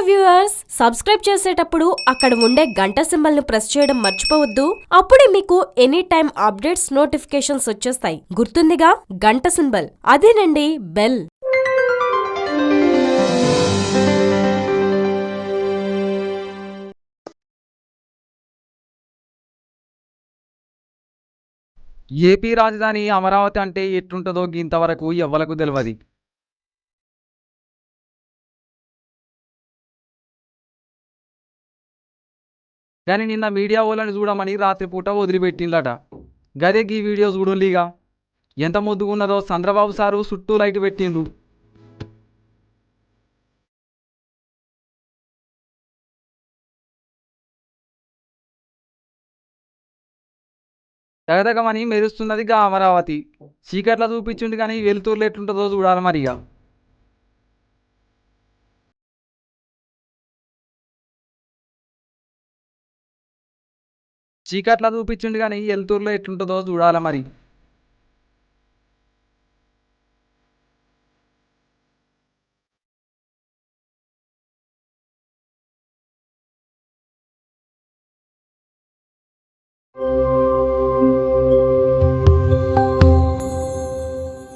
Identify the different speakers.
Speaker 1: Viewers, subscribe చేసేటప్పుడు అక్కడ ఉండే గంట సింబల్ ను ప్రెస్ చేయడం మర్చిపోవద్దు. అప్పుడే మీకు ఎనీ టైం అప్డేట్స్ నోటిఫికేషన్స్ వచ్చేస్తాయి. గుర్తుందిగా గంట సింబల్, అదేనండి బెల్.
Speaker 2: ఏపీ రాజధాని అమరావతి అంటే ఎట్లుంటుందో ఇంతవరకు ఎవ్వలకు తెలియదు. కానీ నిన్న మీడియా వాళ్ళని చూడమని రాత్రిపూట వదిలిపెట్టిందట. గదే ఈ వీడియో చూడులీగా ఎంత ముద్దుగున్నదో. చంద్రబాబు సారు చుట్టూ లైట్ పెట్టిండు. తగదగమని మెరుస్తున్నదిగా అమరావతి. చీకట్ల చూపించిండు కానీ వెలుతురులు ఎట్లుంటుందో చూడాలి మరిగా. చీకట్ల చూపించిండు కానీ వెలుతురులో ఎట్లుంటుందో చూడాలి మరి.